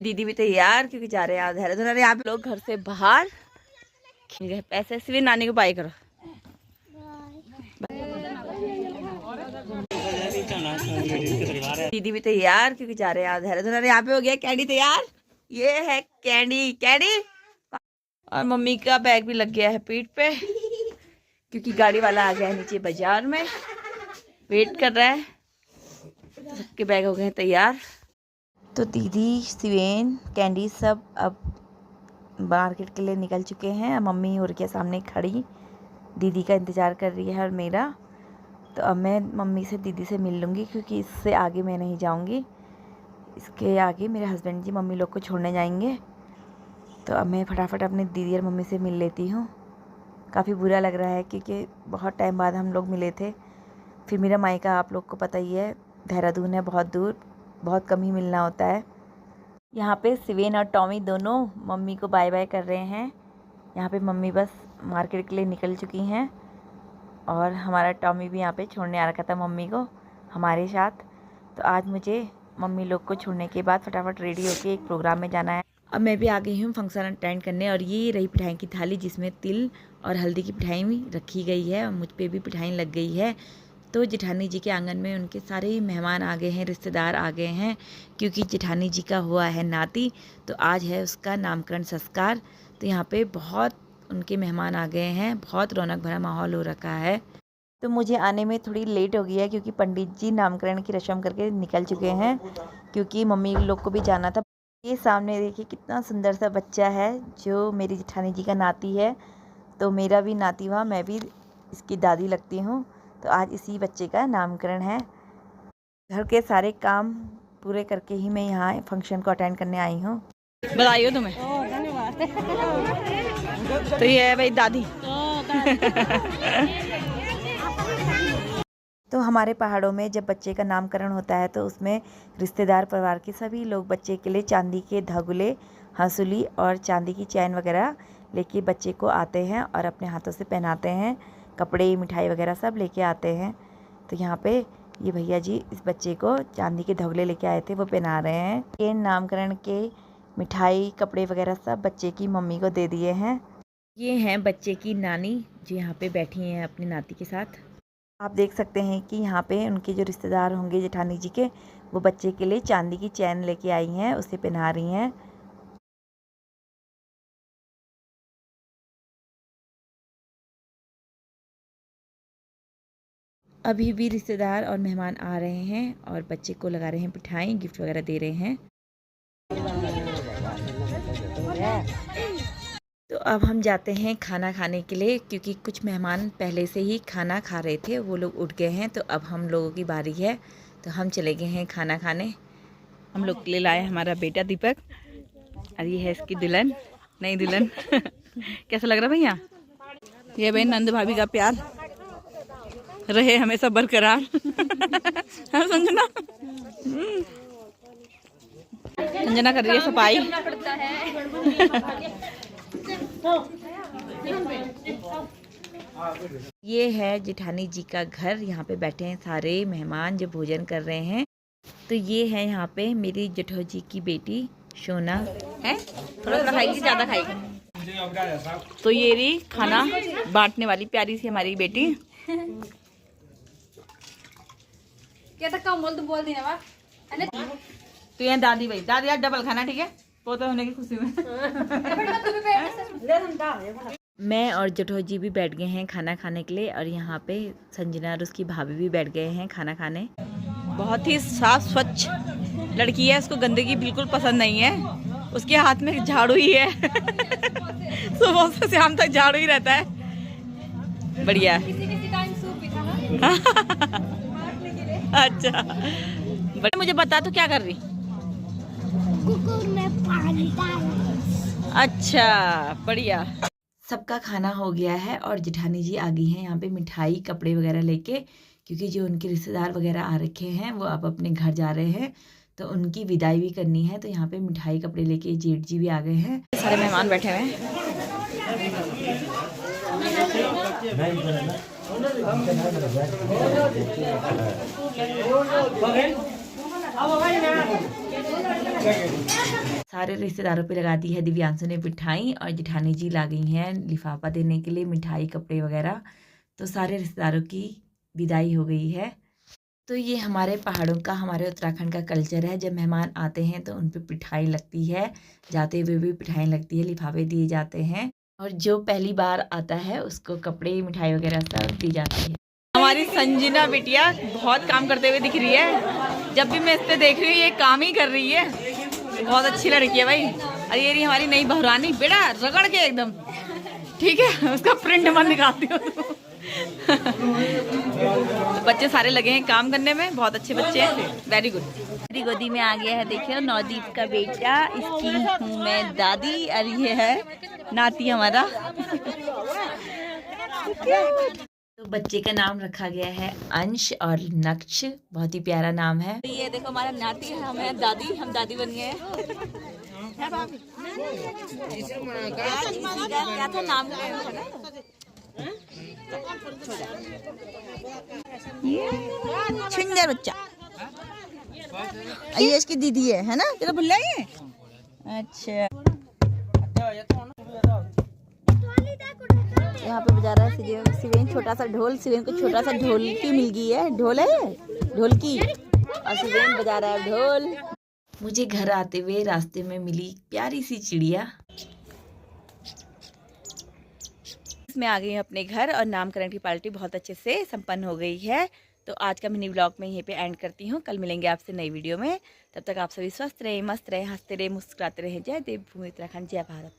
दीदी भी तैयार क्योंकि जा रहे हैं आज देहरादून। यहाँ पे लोग घर से बाहर पैसे से भी नानी को बाय करो। दीदी भी तैयार क्योंकि जा रहे हैं आज देहरादून। यहाँ पे हो गया कैंडी तैयार। ये है कैंडी कैंडी और मम्मी का बैग भी लग गया है पीठ पे क्योंकि गाड़ी वाला आ गया है नीचे बाजार में, वेट कर रहा है। तो सबके बैग हो गए हैं तैयार। तो दीदी, सिवेन, कैंडी सब अब मार्केट के लिए निकल चुके हैं। मम्मी और के सामने खड़ी दीदी का इंतज़ार कर रही है और मेरा। तो अब मैं मम्मी से दीदी से मिल लूँगी क्योंकि इससे आगे मैं नहीं जाऊँगी। इसके आगे मेरे हस्बैंड जी मम्मी लोग को छोड़ने जाएंगे। तो अब मैं फटाफट अपनी दीदी और मम्मी से मिल लेती हूँ। काफ़ी बुरा लग रहा है क्योंकि बहुत टाइम बाद हम लोग मिले थे। फिर मेरा मायका आप लोग को पता ही है, देहरादून है, बहुत दूर, बहुत कम ही मिलना होता है। यहाँ पे सिवेन और टॉमी दोनों मम्मी को बाय बाय कर रहे हैं। यहाँ पे मम्मी बस मार्केट के लिए निकल चुकी हैं और हमारा टॉमी भी यहाँ पे छोड़ने आ रखा था मम्मी को हमारे साथ। तो आज मुझे मम्मी लोग को छोड़ने के बाद फटाफट रेडी होके एक प्रोग्राम में जाना है। अब मैं भी आ गई हूँ फंक्शन अटेंड करने और ये रही पिठाई की थाली जिसमें तिल और हल्दी की पिठाई रखी गई है और मुझ पर भी पिठाई लग गई है। तो जेठानी जी के आंगन में उनके सारे ही मेहमान आ गए हैं, रिश्तेदार आ गए हैं क्योंकि जेठानी जी का हुआ है नाती। तो आज है उसका नामकरण संस्कार। तो यहाँ पे बहुत उनके मेहमान आ गए हैं, बहुत रौनक भरा माहौल हो रखा है। तो मुझे आने में थोड़ी लेट हो गई है क्योंकि पंडित जी नामकरण की रस्म करके निकल चुके हैं क्योंकि मम्मी लोग को भी जाना था। ये सामने देखिए कितना सुंदर सा बच्चा है जो मेरी जेठानी जी का नाती है। तो मेरा भी नाती हुआ, मैं भी इसकी दादी लगती हूँ। तो आज इसी बच्चे का नामकरण है। घर के सारे काम पूरे करके ही मैं यहाँ फंक्शन को अटेंड करने आई हूँ। बधाई हो तुम्हें। धन्यवाद। तो ये है भाई दादी। तो हमारे पहाड़ों में जब बच्चे का नामकरण होता है तो उसमें रिश्तेदार परिवार के सभी लोग बच्चे के लिए चांदी के धागुले, हंसुली और चांदी की चैन वगैरह लेके बच्चे को आते हैं और अपने हाथों से पहनाते हैं। कपड़े, मिठाई वगैरह सब लेके आते हैं। तो यहाँ पे ये भैया जी इस बच्चे को चांदी के धगले लेके आए थे, वो पहना रहे हैं। ये नामकरण के मिठाई, कपड़े वगैरह सब बच्चे की मम्मी को दे दिए हैं। ये हैं बच्चे की नानी जो यहाँ पे बैठी हैं अपनी नाती के साथ। आप देख सकते हैं कि यहाँ पे उनके जो रिश्तेदार होंगे जेठानी जी के, वो बच्चे के लिए चांदी की चैन लेके आई हैं, उसे पहना रही हैं। अभी भी रिश्तेदार और मेहमान आ रहे हैं और बच्चे को लगा रहे हैं मिठाई, गिफ्ट वगैरह दे रहे हैं। तो अब हम जाते हैं खाना खाने के लिए क्योंकि कुछ मेहमान पहले से ही खाना खा रहे थे, वो लोग उठ गए हैं। तो अब हम लोगों की बारी है, तो हम चले गए हैं खाना खाने। हम लोग के लिए लाए हमारा बेटा दीपक और ये है इसकी दुल्हन, नई दुल्हन। कैसा लग रहा भैया? ये भाई नंद भाभी का प्यार रहे हमेशा बरकरार। हाँ संजना, संजना कर रही है सफाई। ये है जेठानी जी का घर। यहाँ पे बैठे हैं सारे मेहमान जो भोजन कर रहे हैं। तो ये है यहाँ पे मेरी जेठो जी की बेटी सोना है, थोड़ा थोड़ा खाएगी, ज्यादा खाएगी। तो ये रही खाना बांटने वाली प्यारी सी हमारी बेटी। क्या तक का बोल दी ना। तो यहाँ दादी भाई, दादी यार डबल खाना, ठीक है, पोता होने की खुशी में। मैं और जेठो जी भी बैठ गए हैं खाना खाने के लिए और यहाँ पे संजना और उसकी भाभी भी बैठ गए हैं खाना खाने। बहुत ही साफ स्वच्छ लड़की है, उसको गंदगी बिल्कुल पसंद नहीं है। उसके हाथ में झाड़ू ही है। सुबह से शाम तक झाड़ू ही रहता है। बढ़िया। अच्छा, बट मुझे बता तो क्या कर रही? कुकर में पानी डाल। अच्छा, बढ़िया। सबका खाना हो गया है और जेठानी जी आ गई हैं यहाँ पे मिठाई, कपड़े वगैरह लेके क्योंकि जो उनके रिश्तेदार वगैरह आ रखे हैं वो अब अपने घर जा रहे हैं। तो उनकी विदाई भी करनी है। तो यहाँ पे मिठाई, कपड़े लेके जेठ जी भी आ गए हैं। सारे मेहमान बैठे हुए हैं। सारे रिश्तेदारों पे लगा दी है दिव्यांशु ने मिठाई और जेठानी जी ला गई हैं लिफाफा देने के लिए, मिठाई कपड़े वगैरह। तो सारे रिश्तेदारों की विदाई हो गई है। तो ये हमारे पहाड़ों का, हमारे उत्तराखंड का कल्चर है। जब मेहमान आते हैं तो उन पे मिठाई लगती है, जाते हुए भी मिठाई लगती है, लिफाफे दिए जाते हैं। और जो पहली बार आता है उसको कपड़े, मिठाई वगैरह सब दी जाती है। हमारी संजना बिटिया बहुत काम करते हुए दिख रही है। जब भी मैं इस पे देख रही हूँ ये काम ही कर रही है। बहुत अच्छी लड़की है भाई। और ये रही हमारी नई बहुरानी, बेटा रगड़ के एकदम, ठीक है, उसका प्रिंट मत निकालती हो तुम। तो बच्चे सारे लगे हैं काम करने में, बहुत अच्छे बच्चे हैं, वेरी गुड। मेरी गोदी में आ गया है, देखिए नवदीप का बेटा, इसकी हूँ मैं दादी और ये है नाती हमारा। तो बच्चे का नाम रखा गया है अंश और नक्श, बहुत ही प्यारा नाम है। ये देखो हमारा नाती है, हम है दादी, हम दादी बन गए हैं। क्या था नाम? सुंदर बच्चा, ये इसकी दीदी है ना, तेरा भुल्ला ही है। अच्छा, यहाँ पे बजा रहा है सिवेन छोटा सा ढोल। सिवेन को छोटा सा ढोलकी मिल गई है, ढोल है ढोलकी, और सिवेन बजा रहा है ढोल। मुझे घर आते हुए रास्ते में मिली प्यारी सी चिड़िया। मैं आ गई हूँ अपने घर और नामकरण की पार्टी बहुत अच्छे से संपन्न हो गई है। तो आज का मिनी ब्लॉग में यहीं पे एंड करती हूँ। कल मिलेंगे आपसे नई वीडियो में। तब तक आप सभी स्वस्थ रहे, मस्त रहे, हंसते रहे, मुस्कुराते रहे। जय देवभूमि उत्तराखंड, जय भारत।